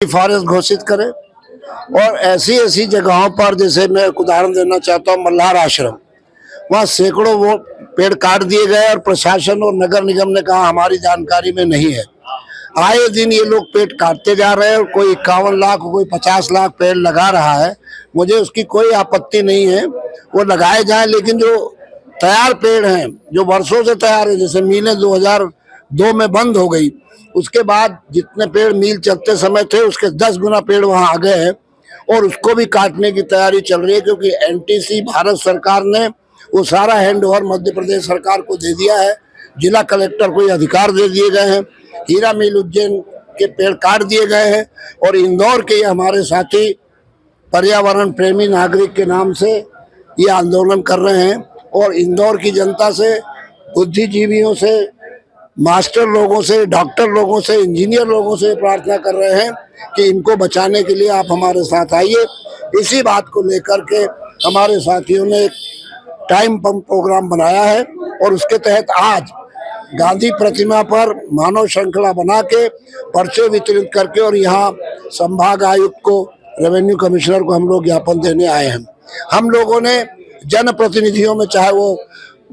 Forest घोषित करें और ऐसी ऐसी जगहों पर, जैसे मैं एक उदाहरण देना चाहता हूँ, मल्हार आश्रम, वहाँ सैकड़ों वो पेड़ काट दिए गए और प्रशासन और नगर निगम ने कहा हमारी जानकारी में नहीं है। आए दिन ये लोग पेड़ काटते जा रहे हैं और कोई 51 लाख, कोई 50 लाख पेड़ लगा रहा है। मुझे उसकी कोई आपत्ति नहीं है, वो लगाए जाए, लेकिन जो तैयार पेड़ हैं, जो वर्षों से तैयार है, जैसे मीलें 2002 में बंद हो गई, उसके बाद जितने पेड़ मील चलते समय थे उसके 10 गुना पेड़ वहां आ गए हैं और उसको भी काटने की तैयारी चल रही है, क्योंकि एनटीसी भारत सरकार ने वो सारा हैंड ओवर मध्य प्रदेश सरकार को दे दिया है। जिला कलेक्टर को ये अधिकार दे दिए गए हैं। हीरा मिल उज्जैन के पेड़ काट दिए गए हैं और इंदौर के हमारे साथी पर्यावरण प्रेमी नागरिक के नाम से ये आंदोलन कर रहे हैं और इंदौर की जनता से, बुद्धिजीवियों से, मास्टर लोगों से, डॉक्टर लोगों से, इंजीनियर लोगों से प्रार्थना कर रहे हैं कि इनको बचाने के लिए आप हमारे साथ आइए। इसी बात को लेकर के हमारे साथियों ने एक टाइम पंप प्रोग्राम बनाया है और उसके तहत आज गांधी प्रतिमा पर मानव श्रृंखला बना के पर्चे वितरित करके और यहाँ संभाग आयुक्त को, रेवेन्यू कमिश्नर को हम लोग ज्ञापन देने आए हैं। हम लोगों ने जनप्रतिनिधियों में, चाहे वो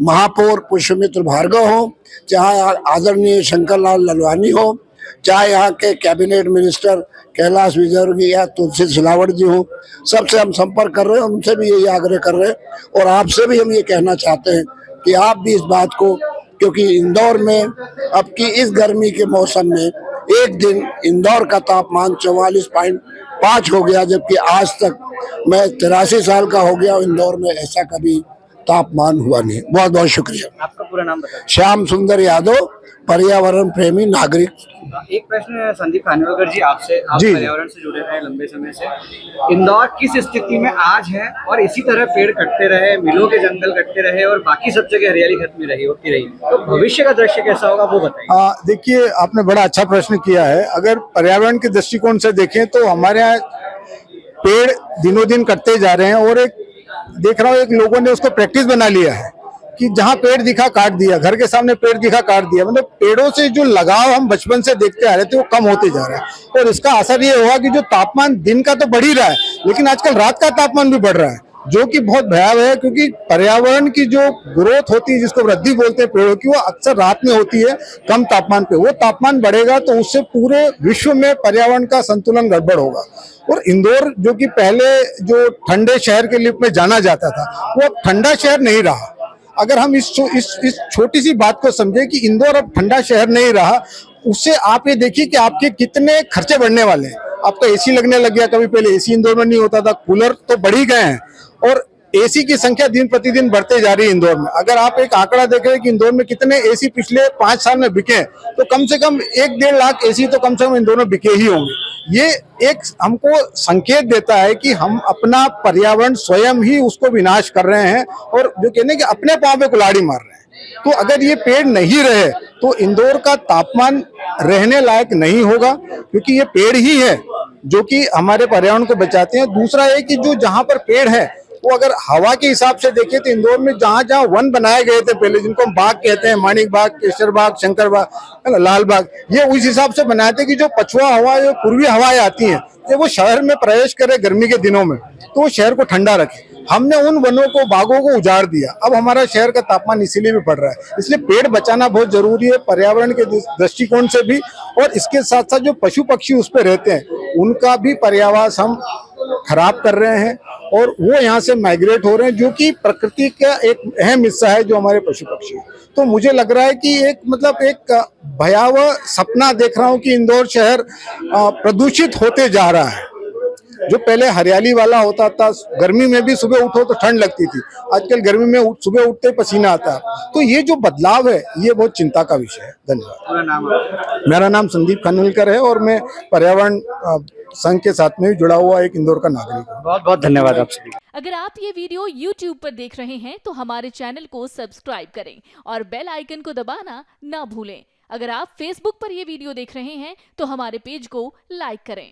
महापौर पुष्पमित्र भार्गव हो, चाहे आदरणीय शंकर लाल ललवानी हो, चाहे यहाँ के कैबिनेट मिनिस्टर कैलाश विजयवर्गीय या तुलसी सिलावट जी हो, सबसे हम संपर्क कर रहे हैं। उनसे भी यही आग्रह कर रहे हैं और आपसे भी हम ये कहना चाहते हैं कि आप भी इस बात को, क्योंकि इंदौर में अब की इस गर्मी के मौसम में एक दिन इंदौर का तापमान 44.5 हो गया, जबकि आज तक मैं 83 साल का हो गया, इंदौर में ऐसा कभी तापमान हुआ नहीं। बहुत बहुत शुक्रिया। आपका पूरा नाम बताइए। श्याम सुंदर यादव, पर्यावरण प्रेमी नागरिक। एक प्रश्न है संदीप खानविलकर जी आपसे, आप पर्यावरण से जुड़े रहे लंबे समय से। इंदौर किस स्थिति में आज है और इसी तरह पेड़ कटते रहे, मिलों के जंगल कटते रहे और बाकी सब जगह हरियाली खत्म होती रही, तो भविष्य का दृश्य कैसा होगा वो बताइए। देखिए, आपने बड़ा अच्छा प्रश्न किया है। अगर पर्यावरण के दृष्टिकोण से देखें तो हमारे यहाँ पेड़ दिनों दिन कटते जा रहे हैं और एक देख रहा हूँ, एक लोगों ने उसको प्रैक्टिस बना लिया है कि जहां पेड़ दिखा काट दिया, घर के सामने पेड़ दिखा काट दिया। मतलब पेड़ों से जो लगाव हम बचपन से देखते आ रहे थे वो कम होते जा रहा है और इसका असर ये होगा कि जो तापमान दिन का तो बढ़ ही रहा है, लेकिन आजकल रात का तापमान भी बढ़ रहा है, जो कि बहुत भयावह है। क्योंकि पर्यावरण की जो ग्रोथ होती है, जिसको वृद्धि बोलते हैं पेड़ों की, वो अक्सर रात में होती है कम तापमान पे। वो तापमान बढ़ेगा तो उससे पूरे विश्व में पर्यावरण का संतुलन गड़बड़ होगा। और इंदौर, जो कि पहले जो ठंडे शहर के रूप में जाना जाता था, वो अब ठंडा शहर नहीं रहा। अगर हम इस छोटी सी बात को समझे कि इंदौर अब ठंडा शहर नहीं रहा, उससे आप ये देखिए कि आपके कितने खर्चे बढ़ने वाले हैं। आपका एसी लगने लग गया, कभी पहले एसी इंदौर में नहीं होता था, कूलर तो बढ़ ही गए हैं और एसी की संख्या दिन प्रतिदिन बढ़ते जा रही है इंदौर में। अगर आप एक आंकड़ा देखें कि इंदौर में कितने एसी पिछले 5 साल में बिके, तो कम से कम 1-1.5 लाख एसी तो कम से कम इंदौर में बिके ही होंगे। ये एक हमको संकेत देता है कि हम अपना पर्यावरण स्वयं ही उसको विनाश कर रहे हैं और जो कहते हैं कि अपने पांव पे कुल्हाड़ी मार रहे हैं। तो अगर ये पेड़ नहीं रहे तो इंदौर का तापमान रहने लायक नहीं होगा, क्योंकि ये पेड़ ही है जो कि हमारे पर्यावरण को बचाते हैं। दूसरा है कि जो जहां पर पेड़ है वो अगर हवा के हिसाब से देखिए तो इंदौर में जहां जहां वन बनाए गए थे पहले, जिनको हम बाग कहते हैं, माणिक बाग, केसर बाग, शंकर बाग, लाल बाग, ये उस हिसाब से बनाए थे कि जो पछुआ हवा, जो पूर्वी हवाएं आती हैं, जब वो शहर में प्रवेश करे गर्मी के दिनों में तो वो शहर को ठंडा रखे। हमने उन वनों को, बागों को उजाड़ दिया। अब हमारा शहर का तापमान इसीलिए भी बढ़ रहा है। इसलिए पेड़ बचाना बहुत जरूरी है पर्यावरण के दृष्टिकोण से भी, और इसके साथ साथ जो पशु पक्षी उस पर रहते हैं उनका भी पर्यावास हम खराब कर रहे हैं और वो यहाँ से माइग्रेट हो रहे हैं, जो कि प्रकृति का एक अहम हिस्सा है, जो हमारे पशु पक्षी। तो मुझे लग रहा है कि एक भयावह सपना देख रहा हूँ कि इंदौर शहर प्रदूषित होते जा रहा है। जो पहले हरियाली वाला होता था, गर्मी में भी सुबह उठो तो ठंड लगती थी, आजकल गर्मी में सुबह उठते पसीना आता है। तो ये जो बदलाव है ये बहुत चिंता का विषय है। धन्यवाद। मेरा नाम संदीप खानविलकर है और मैं पर्यावरण संघ के साथ में जुड़ा हुआ एक इंदौर का नागरिक हूँ। बहुत बहुत धन्यवाद आप सभी। अगर आप ये वीडियो YouTube पर देख रहे हैं तो हमारे चैनल को सब्सक्राइब करें और बेल आइकन को दबाना ना भूलें। अगर आप Facebook पर ये वीडियो देख रहे हैं तो हमारे पेज को लाइक करें।